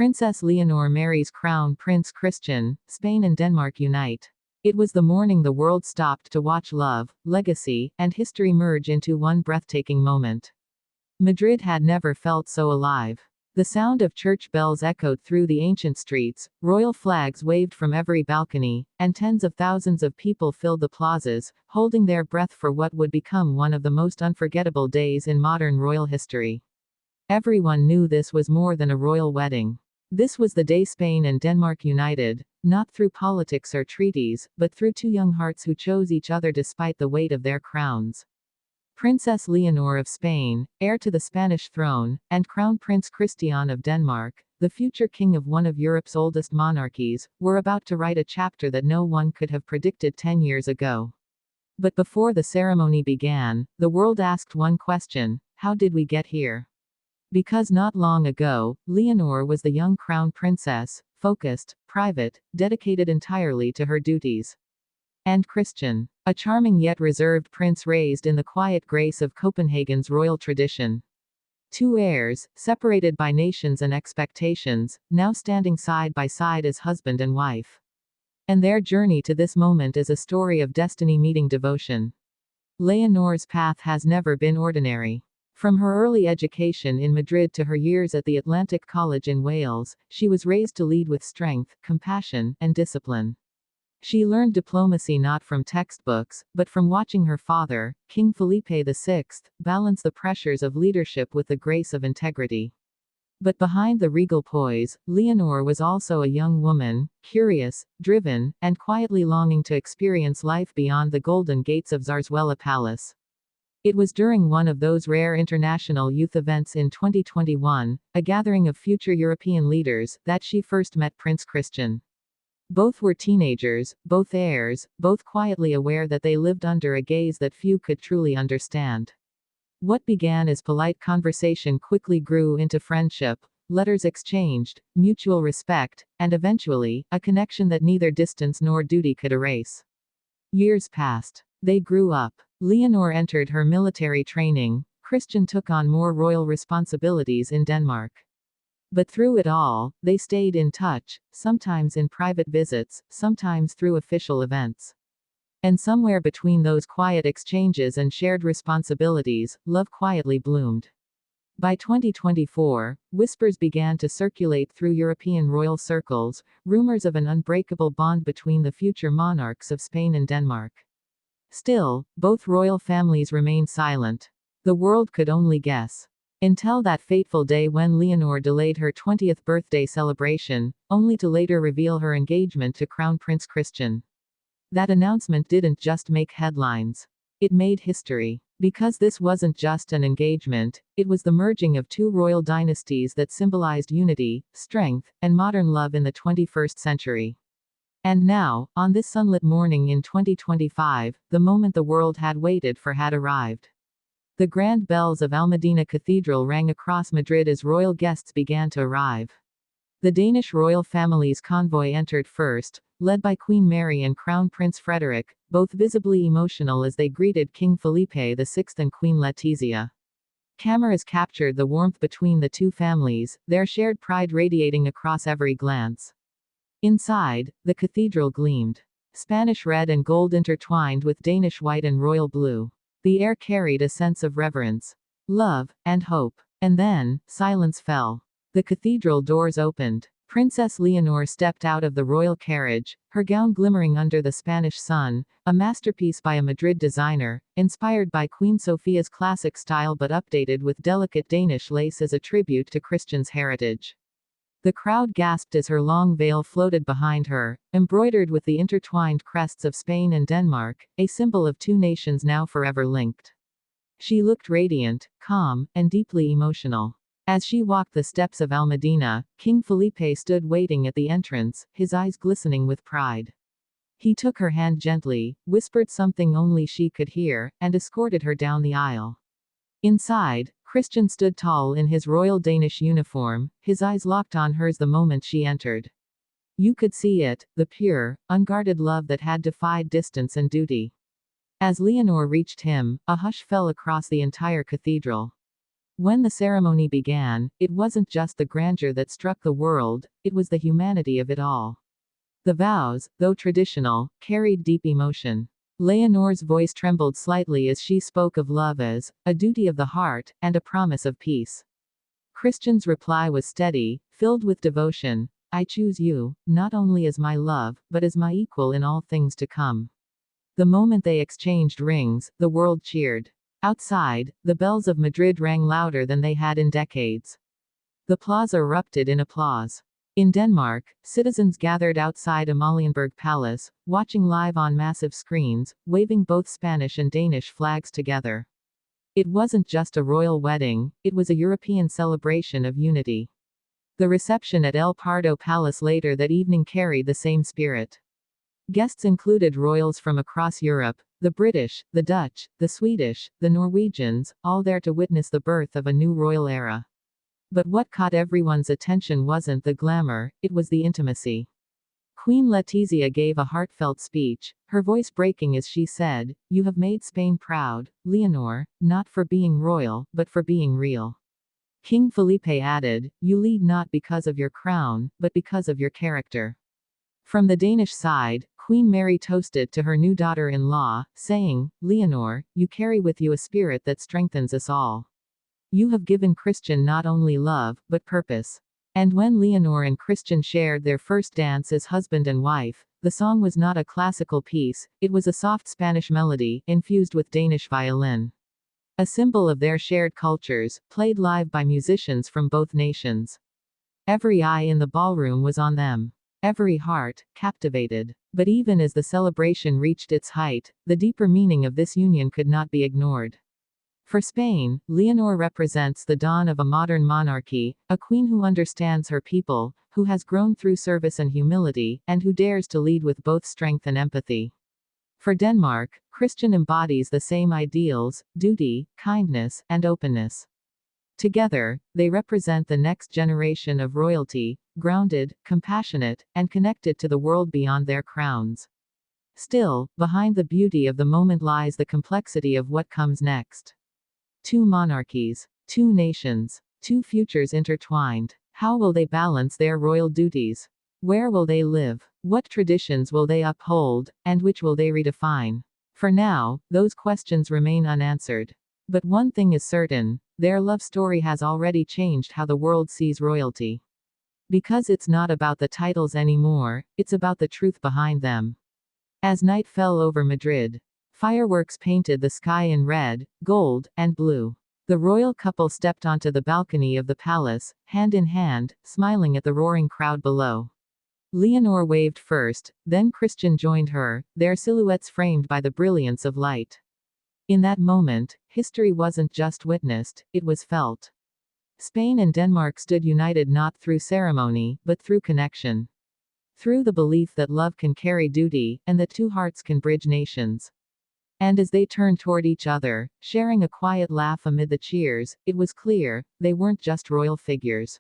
Princess Leonor marries Crown Prince Christian, Spain and Denmark unite. It was the morning the world stopped to watch love, legacy, and history merge into one breathtaking moment. Madrid had never felt so alive. The sound of church bells echoed through the ancient streets, royal flags waved from every balcony, and tens of thousands of people filled the plazas, holding their breath for what would become one of the most unforgettable days in modern royal history. Everyone knew this was more than a royal wedding. This was the day Spain and Denmark united, not through politics or treaties, but through two young hearts who chose each other despite the weight of their crowns. Princess Leonor of Spain, heir to the Spanish throne, and Crown Prince Christian of Denmark, the future king of one of Europe's oldest monarchies, were about to write a chapter that no one could have predicted 10 years ago. But before the ceremony began, the world asked one question: how did we get here? Because not long ago, Leonor was the young crown princess, focused, private, dedicated entirely to her duties. And Christian, a charming yet reserved prince raised in the quiet grace of Copenhagen's royal tradition. Two heirs, separated by nations and expectations, now standing side by side as husband and wife. And their journey to this moment is a story of destiny meeting devotion. Leonor's path has never been ordinary. From her early education in Madrid to her years at the Atlantic College in Wales, she was raised to lead with strength, compassion, and discipline. She learned diplomacy not from textbooks, but from watching her father, King Felipe VI, balance the pressures of leadership with the grace of integrity. But behind the regal poise, Leonor was also a young woman, curious, driven, and quietly longing to experience life beyond the golden gates of Zarzuela Palace. It was during one of those rare international youth events in 2021, a gathering of future European leaders, that she first met Prince Christian. Both were teenagers, both heirs, both quietly aware that they lived under a gaze that few could truly understand. What began as polite conversation quickly grew into friendship, letters exchanged, mutual respect, and eventually, a connection that neither distance nor duty could erase. Years passed. They grew up. Leonor entered her military training, Christian took on more royal responsibilities in Denmark. But through it all, they stayed in touch, sometimes in private visits, sometimes through official events. And somewhere between those quiet exchanges and shared responsibilities, love quietly bloomed. By 2024, whispers began to circulate through European royal circles, rumors of an unbreakable bond between the future monarchs of Spain and Denmark. Still, both royal families remained silent. The world could only guess. Until that fateful day when Leonor delayed her 20th birthday celebration, only to later reveal her engagement to Crown Prince Christian. That announcement didn't just make headlines. It made history. Because this wasn't just an engagement, it was the merging of two royal dynasties that symbolized unity, strength, and modern love in the 21st century. And now, on this sunlit morning in 2025, the moment the world had waited for had arrived. The grand bells of Almedina Cathedral rang across Madrid as royal guests began to arrive. The Danish royal family's convoy entered first, led by Queen Mary and Crown Prince Frederik, both visibly emotional as they greeted King Felipe VI and Queen Letizia. Cameras captured the warmth between the two families, their shared pride radiating across every glance. Inside, the cathedral gleamed. Spanish red and gold intertwined with Danish white and royal blue. The air carried a sense of reverence, love, and hope. And then, silence fell. The cathedral doors opened. Princess Leonor stepped out of the royal carriage, her gown glimmering under the Spanish sun, a masterpiece by a Madrid designer, inspired by Queen Sophia's classic style but updated with delicate Danish lace as a tribute to Christian's heritage. The crowd gasped as her long veil floated behind her, embroidered with the intertwined crests of Spain and Denmark, a symbol of two nations now forever linked. She looked radiant, calm, and deeply emotional. As she walked the steps of Almedina, King Felipe stood waiting at the entrance, his eyes glistening with pride. He took her hand gently, whispered something only she could hear, and escorted her down the aisle. Inside, Christian stood tall in his royal Danish uniform, his eyes locked on hers the moment she entered. You could see it, the pure, unguarded love that had defied distance and duty. As Leonor reached him, a hush fell across the entire cathedral. When the ceremony began, it wasn't just the grandeur that struck the world, it was the humanity of it all. The vows, though traditional, carried deep emotion. Leonor's voice trembled slightly as she spoke of love as a duty of the heart and a promise of peace. Christian's reply was steady, filled with devotion. I choose you, not only as my love, but as my equal in all things to come. The moment they exchanged rings, the world cheered. Outside, the bells of Madrid rang louder than they had in decades. The plaza erupted in applause. In Denmark, citizens gathered outside Amalienborg Palace, watching live on massive screens, waving both Spanish and Danish flags together. It wasn't just a royal wedding, it was a European celebration of unity. The reception at El Pardo Palace later that evening carried the same spirit. Guests included royals from across Europe, the British, the Dutch, the Swedish, the Norwegians, all there to witness the birth of a new royal era. But what caught everyone's attention wasn't the glamour, it was the intimacy. Queen Letizia gave a heartfelt speech, her voice breaking as she said, "You have made Spain proud, Leonor, not for being royal, but for being real." King Felipe added, "You lead not because of your crown, but because of your character." From the Danish side, Queen Mary toasted to her new daughter-in-law, saying, "Leonor, you carry with you a spirit that strengthens us all. You have given Christian not only love, but purpose." And when Leonor and Christian shared their first dance as husband and wife, the song was not a classical piece, it was a soft Spanish melody, infused with Danish violin. A symbol of their shared cultures, played live by musicians from both nations. Every eye in the ballroom was on them. Every heart, captivated. But even as the celebration reached its height, the deeper meaning of this union could not be ignored. For Spain, Leonor represents the dawn of a modern monarchy, a queen who understands her people, who has grown through service and humility, and who dares to lead with both strength and empathy. For Denmark, Christian embodies the same ideals: duty, kindness, and openness. Together, they represent the next generation of royalty, grounded, compassionate, and connected to the world beyond their crowns. Still, behind the beauty of the moment lies the complexity of what comes next. Two monarchies, two nations, two futures intertwined. How will they balance their royal duties? Where will they live? What traditions will they uphold, and which will they redefine? For now, those questions remain unanswered. But one thing is certain, their love story has already changed how the world sees royalty. Because it's not about the titles anymore, it's about the truth behind them. As night fell over Madrid, fireworks painted the sky in red, gold, and blue. The royal couple stepped onto the balcony of the palace, hand in hand, smiling at the roaring crowd below. Leonor waved first, then Christian joined her, their silhouettes framed by the brilliance of light. In that moment, history wasn't just witnessed, it was felt. Spain and Denmark stood united not through ceremony, but through connection. Through the belief that love can carry duty, and that two hearts can bridge nations. And as they turned toward each other, sharing a quiet laugh amid the cheers, it was clear, they weren't just royal figures.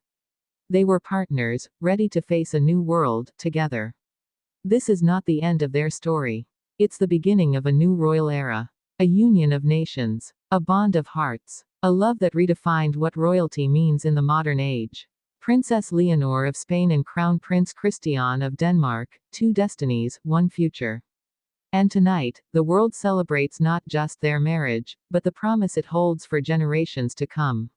They were partners, ready to face a new world, together. This is not the end of their story. It's the beginning of a new royal era. A union of nations. A bond of hearts. A love that redefined what royalty means in the modern age. Princess Leonor of Spain and Crown Prince Christian of Denmark, two destinies, one future. And tonight, the world celebrates not just their marriage, but the promise it holds for generations to come.